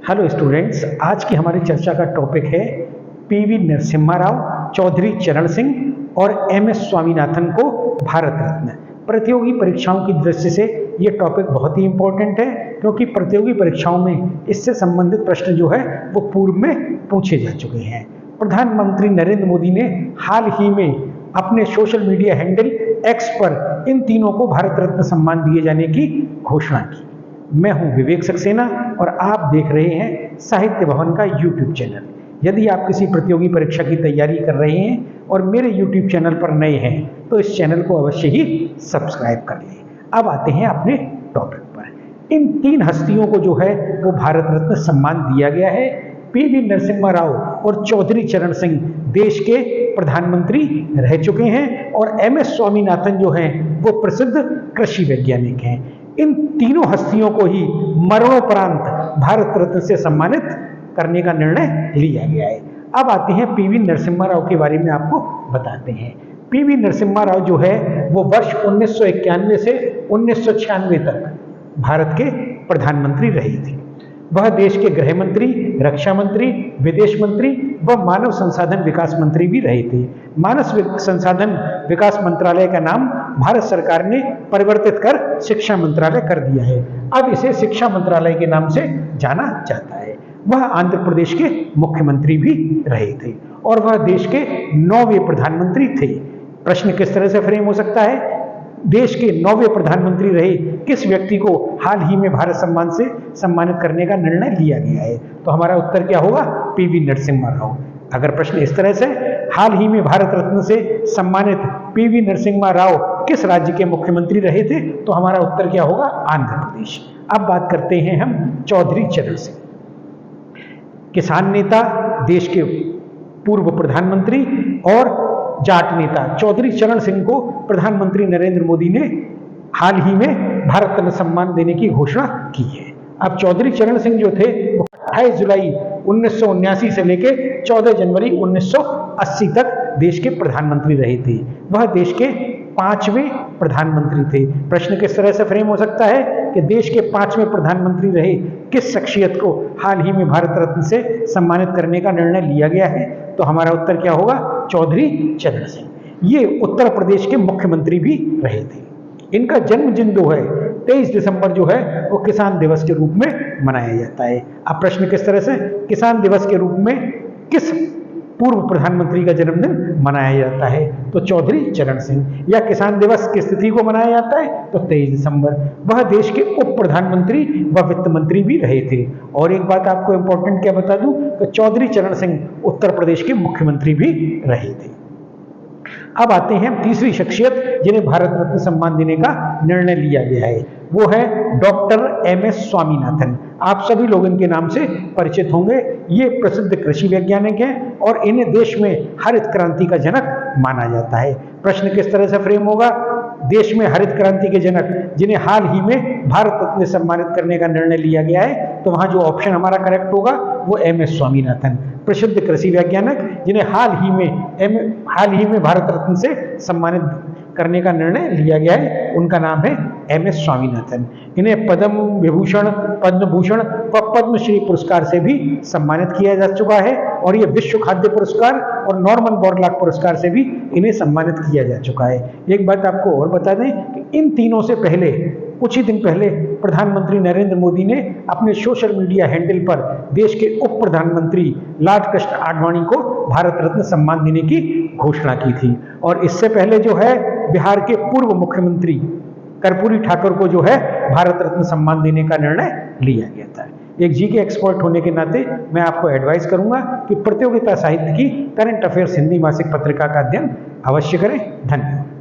Hello students, आज की हमारी चर्चा का टॉपिक है पीवी नरसिम्हा राव, चौधरी चरण सिंह और एमएस स्वामीनाथन को भारत रत्न। प्रतियोगी परीक्षाओं की दृष्टि से ये टॉपिक बहुत ही इंपॉर्टेंट है, क्योंकि प्रतियोगी परीक्षाओं में इससे संबंधित प्रश्न जो है वो पूर्व में पूछे जा चुके हैं। प्रधानमंत्री नरेंद्र मोदी ने हाल ही में अपने सोशल मीडिया हैंडल एक्स पर इन तीनों को भारत रत्न सम्मान दिए जाने की घोषणा की। मैं हूं विवेक सक्सेना और आप देख रहे हैं साहित्य भवन का यूट्यूब चैनल। यदि आप किसी प्रतियोगी परीक्षा की तैयारी कर रहे हैं और मेरे यूट्यूब चैनल पर नए हैं तो इस चैनल को अवश्य ही सब्सक्राइब कर लें। अब आते हैं अपने टॉपिक पर। इन तीन हस्तियों को जो है वो भारत रत्न सम्मान दिया गया है। पीवी नरसिम्हा राव और चौधरी चरण सिंह देश के प्रधानमंत्री रह चुके हैं और एमएस स्वामीनाथन जो हैं वो प्रसिद्ध कृषि वैज्ञानिक हैं। इन तीनों हस्तियों को ही मरणोपरांत भारत रत्न से सम्मानित करने का निर्णय लिया गया है। अब आते हैं पीवी नरसिम्हा राव के बारे में आपको बताते हैं। पीवी नरसिम्हा राव जो है वो वर्ष 1991 से 1996 तक भारत के प्रधानमंत्री रहे थे। वह देश के गृह मंत्री, रक्षा मंत्री, विदेश मंत्री व मानव संसाधन विकास मंत्री भी रहे थे। मानव संसाधन विकास मंत्रालय का नाम भारत सरकार ने परिवर्तित कर शिक्षा मंत्रालय कर दिया है। अब इसे शिक्षा मंत्रालय के नाम से जाना जाता है। वह आंध्र प्रदेश के मुख्यमंत्री भी रहे थे और वह देश के 9वें प्रधानमंत्री थे। प्रश्न किस तरह से फ्रेम हो सकता है? देश के 9वें प्रधानमंत्री रहे किस व्यक्ति को हाल ही में भारत सम्मान से सम्मानित करने का निर्णय लिया गया है? तो हमारा उत्तर क्या होगा? पीवी नरसिम्हा राव। अगर प्रश्न इस तरह से हाल ही में भारत रत्न से सम्मानित पीवी नरसिम्हा राव किस राज्य के मुख्यमंत्री रहे थे? तो हमारा उत्तर क्या होगा? आंध्र प्रदेश। अब बात करते हैं हम चौधरी चरण सिंह, किसान नेता, देश के पूर्व प्रधानमंत्री और जाट नेता। चौधरी चरण सिंह को प्रधानमंत्री नरेंद्र मोदी ने हाल ही में भारत रत्न सम्मान देने की घोषणा की है। अब चौधरी चरण सिंह जो थे वो 28 जुलाई 1979 से लेकर 14 जनवरी 1980 तक देश के प्रधानमंत्री रहे थे। वह देश के 5वें प्रधानमंत्री थे। प्रश्न किस तरह से फ्रेम हो सकता है कि देश के 5वें प्रधानमंत्री रहे किस शख्सियत को हाल ही में भारत रत्न से सम्मानित करने का निर्णय लिया गया है? तो हमारा उत्तर क्या होगा? चौधरी चरण सिंह। ये उत्तर प्रदेश के मुख्यमंत्री भी रहे थे। इनका जन्मदिन जो है 23 दिसंबर जो है वो किसान दिवस के रूप में मनाया जाता है। अब प्रश्न किस तरह से किसान दिवस के रूप में किस पूर्व प्रधानमंत्री का जन्मदिन मनाया जाता है? तो चौधरी चरण सिंह। या किसान दिवस किस तिथि को मनाया जाता है? तो 23 दिसंबर। वह देश के उप प्रधानमंत्री व वित्त मंत्री भी रहे थे। और एक बात आपको इंपॉर्टेंट क्या बता दूं कि चौधरी चरण सिंह उत्तर प्रदेश के मुख्यमंत्री भी रहे थे। अब आते हैं तीसरी शख्सियत जिन्हें भारत रत्न सम्मान देने का निर्णय लिया गया है। वो है डॉक्टर एमएस स्वामीनाथन। आप सभी लोग इनके नाम से परिचित होंगे। ये प्रसिद्ध कृषि वैज्ञानिक हैं और इन्हें देश में हरित क्रांति का जनक माना जाता है। प्रश्न किस तरह से फ्रेम होगा? देश में हरित क्रांति के जनक जिन्हें हाल ही में भारत रत्न सम्मानित करने का निर्णय लिया गया है, तो वहां जो ऑप्शन हमारा करेक्ट होगा वो एमएस स्वामीनाथन, प्रसिद्ध कृषि वैज्ञानिक जिन्हें हाल ही में भारत रत्न से सम्मानित करने का निर्णय लिया गया है, उनका नाम है एमएस स्वामीनाथन। इन्हें पद्म विभूषण, पद्म भूषण व पद्मश्री पुरस्कार से भी सम्मानित किया जा चुका है और ये विश्व खाद्य पुरस्कार और नॉर्मन बोरलॉग पुरस्कार से भी इन्हें सम्मानित किया जा चुका है। एक बात आपको और बता दें कि इन तीनों से पहले कुछ ही दिन पहले प्रधानमंत्री नरेंद्र मोदी ने अपने सोशल मीडिया हैंडल पर देश के उप प्रधानमंत्री लाल कृष्ण आडवाणी को भारत रत्न सम्मान देने की घोषणा की थी। और इससे पहले जो है बिहार के पूर्व मुख्यमंत्री कर्पूरी ठाकुर को जो है भारत रत्न सम्मान देने का निर्णय लिया गया था। एक जीके एक्सपर्ट होने के नाते मैं आपको एडवाइस करूंगा कि प्रतियोगिता साहित्य की करंट अफेयर्स हिंदी मासिक पत्रिका का अध्ययन अवश्य करें। धन्यवाद।